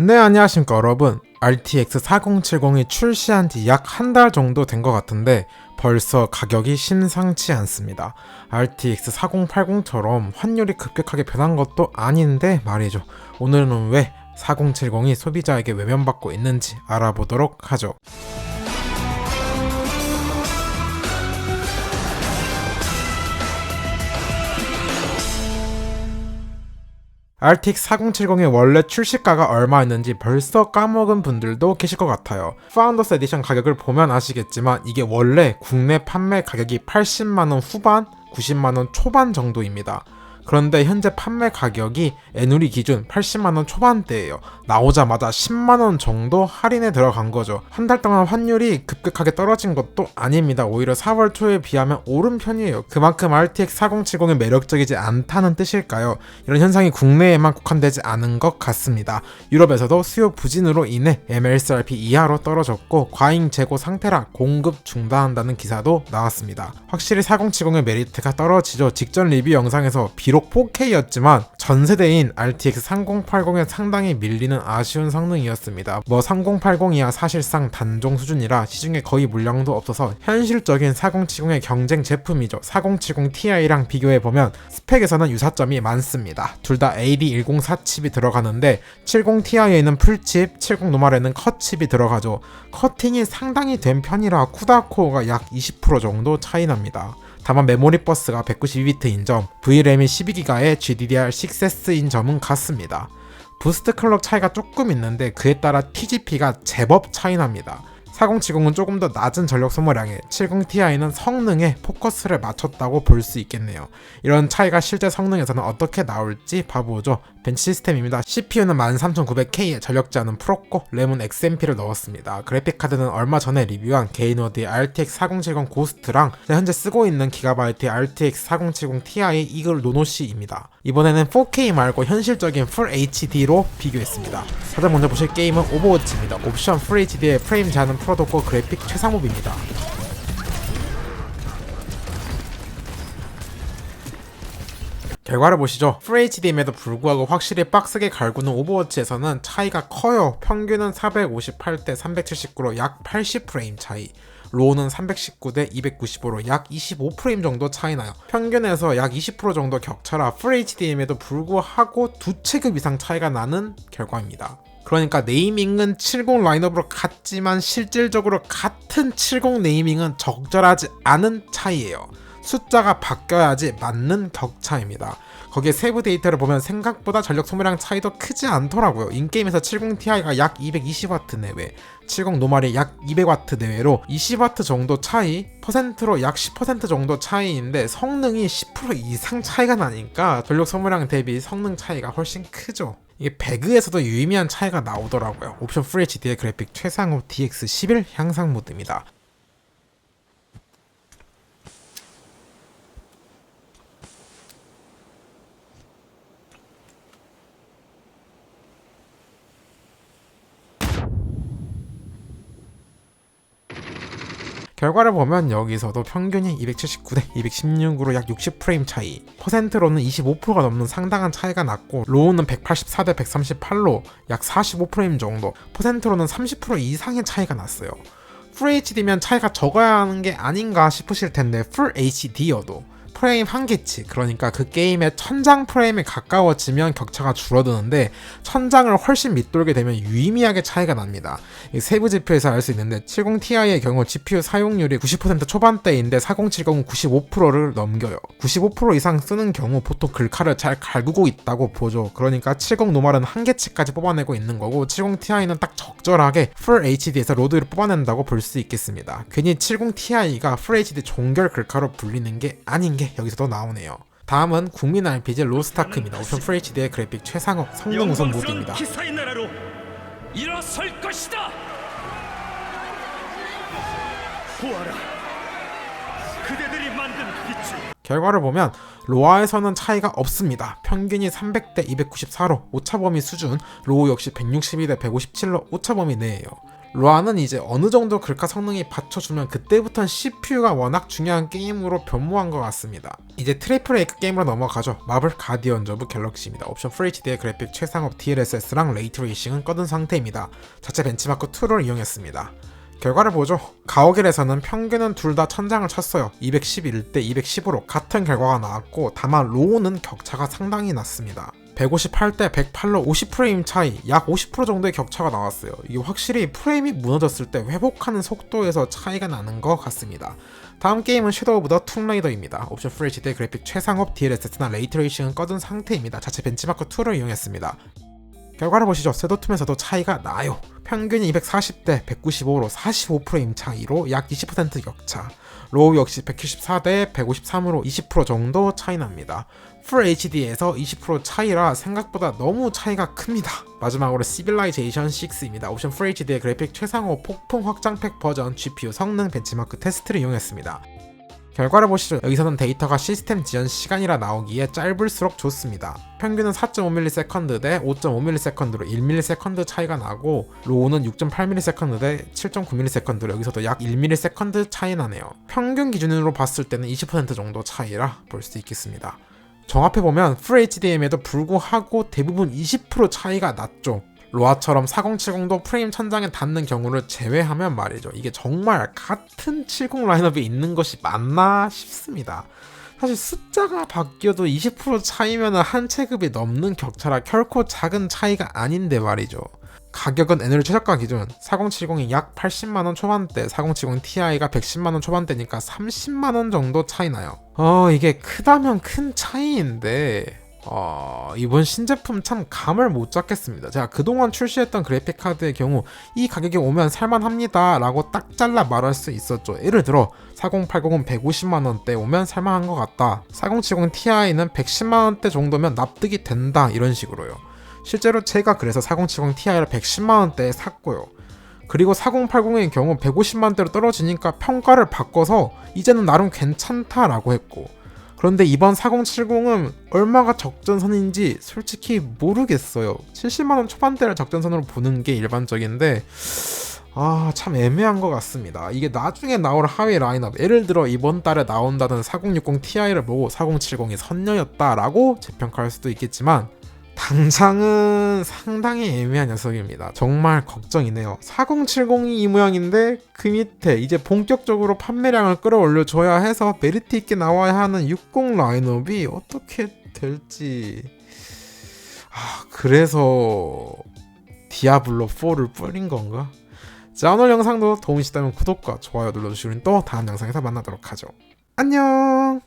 네, 안녕하십니까 여러분. RTX 4070이 출시한 지 약 한 달 정도 된 것 같은데 벌써 가격이 심상치 않습니다. RTX 4080처럼 환율이 급격하게 변한 것도 아닌데 말이죠. 오늘은 왜 4070이 소비자에게 외면받고 있는지 알아보도록 하죠. RTX 4070의 원래 출시가가 얼마였는지 벌써 까먹은 분들도 계실 것 같아요. 파운더스 에디션 가격을 보면 아시겠지만 이게 원래 국내 판매 가격이 80만원 후반, 90만원 초반 정도입니다. 그런데 현재 판매 가격이 애누리 기준 80만원 초반대예요. 나오자마자 10만원 정도 할인에 들어간 거죠. 한 달 동안 환율이 급격하게 떨어진 것도 아닙니다. 오히려 4월 초에 비하면 오른 편이에요. 그만큼 RTX 4070이 매력적이지 않다는 뜻일까요? 이런 현상이 국내에만 국한되지 않은 것 같습니다. 유럽에서도 수요 부진으로 인해 MLCRP 이하로 떨어졌고 과잉 재고 상태라 공급 중단한다는 기사도 나왔습니다. 확실히 4070의 메리트가 떨어지죠. 직전 리뷰 영상에서 비록 4K였지만 전세대인 RTX 3080에 상당히 밀리는 아쉬운 성능이었습니다. 3080이야 사실상 단종 수준이라 시중에 거의 물량도 없어서 현실적인 4070의 경쟁 제품이죠. 4070 Ti랑 비교해보면 스펙에서는 유사점이 많습니다. 둘 다 AD104 칩이 들어가는데 70 Ti에는 풀칩, 70 노멀에는 컷칩이 들어가죠. 커팅이 상당히 된 편이라 쿠다코어가 약 20% 정도 차이 납니다. 다만 메모리 버스가 192비트인 점, VRAM이 12기가의 GDDR6S인 점은 같습니다. 부스트 클럭 차이가 조금 있는데 그에 따라 TGP가 제법 차이 납니다. 4070은 조금 더 낮은 전력 소모량에 70ti는 성능에 포커스를 맞췄다고 볼 수 있겠네요. 이런 차이가 실제 성능에서는 어떻게 나올지 봐보죠. 벤치 시스템입니다. CPU는 13900K에 전력 제한은 풀었고 램은 XMP를 넣었습니다. 그래픽카드는 얼마 전에 리뷰한 게이너드의 RTX 4070 고스트랑 현재 쓰고 있는 기가바이트의 RTX 4070 Ti 이글 노노시입니다. 이번에는 4K 말고 현실적인 Full HD로 비교했습니다. 가장 먼저 보실 게임은 오버워치입니다. 옵션 Full HD의 프레임 제한은 풀어뒀고 그래픽 최상업입니다. 결과를 보시죠. FHD임에도 불구하고 확실히 빡세게 갈구는 오버워치에서는 차이가 커요. 평균은 458대 379로 약 80프레임 차이, 로우는 319대 295로 약 25프레임 정도 차이 나요. 평균에서 약 20% 정도 격차라 FHD임에도 불구하고 두 체급 이상 차이가 나는 결과입니다. 그러니까 네이밍은 70 라인업으로 같지만 실질적으로 같은 70 네이밍은 적절하지 않은 차이예요. 숫자가 바뀌어야지 맞는 격차입니다. 거기에 세부 데이터를 보면 생각보다 전력 소모량 차이도 크지 않더라고요. 인게임에서 70ti가 약 220W 내외, 70 노멀이 약 200W 내외로 20W 정도 차이, 퍼센트로 약 10% 정도 차이인데 성능이 10% 이상 차이가 나니까 전력 소모량 대비 성능 차이가 훨씬 크죠. 이게 배그에서도 유의미한 차이가 나오더라고요. 옵션 FHD의 그래픽 최상업 DX11 향상 모드입니다. 결과를 보면 여기서도 평균이 279대 216으로 약 60프레임 차이, 퍼센트로는 25%가 넘는 상당한 차이가 났고 로우는 184대 138로 약 45프레임 정도, 퍼센트로는 30% 이상의 차이가 났어요. 풀 HD면 차이가 적어야 하는 게 아닌가 싶으실 텐데 풀 HD여도 프레임 한계치, 그러니까 그 게임의 천장 프레임에 가까워지면 격차가 줄어드는데 천장을 훨씬 밑돌게 되면 유의미하게 차이가 납니다. 세부 지표에서 알 수 있는데 70ti의 경우 GPU 사용률이 90% 초반대인데 4070은 95%를 넘겨요. 95% 이상 쓰는 경우 보통 글카를 잘 갈구고 있다고 보죠. 그러니까 70 노멀은 한계치까지 뽑아내고 있는 거고 70ti는 딱 적절하게 Full HD에서 로드를 뽑아낸다고 볼 수 있겠습니다. 괜히 70ti가 Full HD 종결 글카로 불리는 게 아닌 게 여기서도 나오네요. 다음은 국민 RPG 로스트아크입니다. 옵션 FHD의 그래픽 최상업 성능 우선 모드입니다. 기사의 나라로 일어설 것이다. 보아라, 그대들이 만든 빛을. 결과를 보면 로아에서는 차이가 없습니다. 평균이 300대 294로 오차범위 수준, 로우 역시 162대 157로 오차범위 내에요. 로아는 이제 어느 정도 글카 성능이 받쳐주면 그때부터는 CPU가 워낙 중요한 게임으로 변모한 것 같습니다. 이제 트리플 A 게임으로 넘어가죠. 마블 가디언즈 오브 갤럭시입니다. 옵션 FHD의 그래픽 최상업 DLSS랑 레이트레이싱은 꺼둔 상태입니다. 자체 벤치마크 2를 이용했습니다. 결과를 보죠. 가오갤에서는 평균은 둘 다 천장을 쳤어요. 211대 215로 같은 결과가 나왔고 다만 로우는 격차가 상당히 났습니다. 158대 108로 50프레임 차이, 약 50% 정도의 격차가 나왔어요. 이게 확실히 프레임이 무너졌을 때 회복하는 속도에서 차이가 나는 것 같습니다. 다음 게임은 섀도우 오브 더 툼레이더입니다. 옵션 FHD 그래픽 최상업 DLSS나 레이트레이싱은 꺼둔 상태입니다. 자체 벤치마크 2를 이용했습니다. 결과를 보시죠. 섀도우툼에서도 차이가 나요. 평균이 240대 195로 45프레임 차이로 약 20% 격차. 로우 역시 174대 153으로 20% 정도 차이 납니다. 풀 HD에서 20% 차이라 생각보다 너무 차이가 큽니다. 마지막으로 시빌라이제이션 6입니다. 옵션 풀 HD의 그래픽 최상호 폭풍 확장팩 버전 GPU 성능 벤치마크 테스트를 이용했습니다. 결과를 보시죠. 여기서는 데이터가 시스템 지연 시간이라 나오기에 짧을수록 좋습니다. 평균은 4.5ms 대 5.5ms로 1ms 차이가 나고 로우는 6.8ms 대 7.9ms로 여기서도 약 1ms 차이 나네요. 평균 기준으로 봤을 때는 20% 정도 차이라 볼 수 있겠습니다. 정합해보면 풀 HDM에도 불구하고 대부분 20% 차이가 났죠. 로아처럼 4070도 프레임 천장에 닿는 경우를 제외하면 말이죠. 이게 정말 같은 70 라인업에 있는 것이 맞나 싶습니다. 사실 숫자가 바뀌어도 20% 차이면 한 체급이 넘는 격차라 결코 작은 차이가 아닌데 말이죠. 가격은 애널 최저가 기준 4070이 약 80만원 초반대, 4070 Ti가 110만원 초반대니까 30만원 정도 차이 나요. 이게 크다면 큰 차이인데 이번 신제품 참 감을 못 잡겠습니다. 제가 그동안 출시했던 그래픽카드의 경우 이 가격에 오면 살만합니다 라고 딱 잘라 말할 수 있었죠. 예를 들어 4080은 150만원대 오면 살만한 것 같다, 4070 Ti는 110만원대 정도면 납득이 된다, 이런 식으로요. 실제로 제가 그래서 4070 Ti를 110만원대에 샀고요. 그리고 4080의 경우 150만원대로 떨어지니까 평가를 바꿔서 이제는 나름 괜찮다라고 했고, 그런데 이번 4070은 얼마가 적전선인지 솔직히 모르겠어요. 70만원 초반대를 적전선으로 보는 게 일반적인데 참 애매한 것 같습니다. 이게 나중에 나올 하위 라인업, 예를 들어 이번 달에 나온다는 4060 Ti를 보고 4070이 선녀였다라고 재평가할 수도 있겠지만 당장은 상당히 애매한 녀석입니다. 정말 걱정이네요. 4070이 이 모양인데 그 밑에 이제 본격적으로 판매량을 끌어올려줘야 해서 메리트 있게 나와야 하는 60 라인업이 어떻게 될지. 그래서 디아블로 4를 뿌린 건가? 자, 오늘 영상도 도움이 되셨다면 구독과 좋아요 눌러주시면 또 다음 영상에서 만나도록 하죠. 안녕.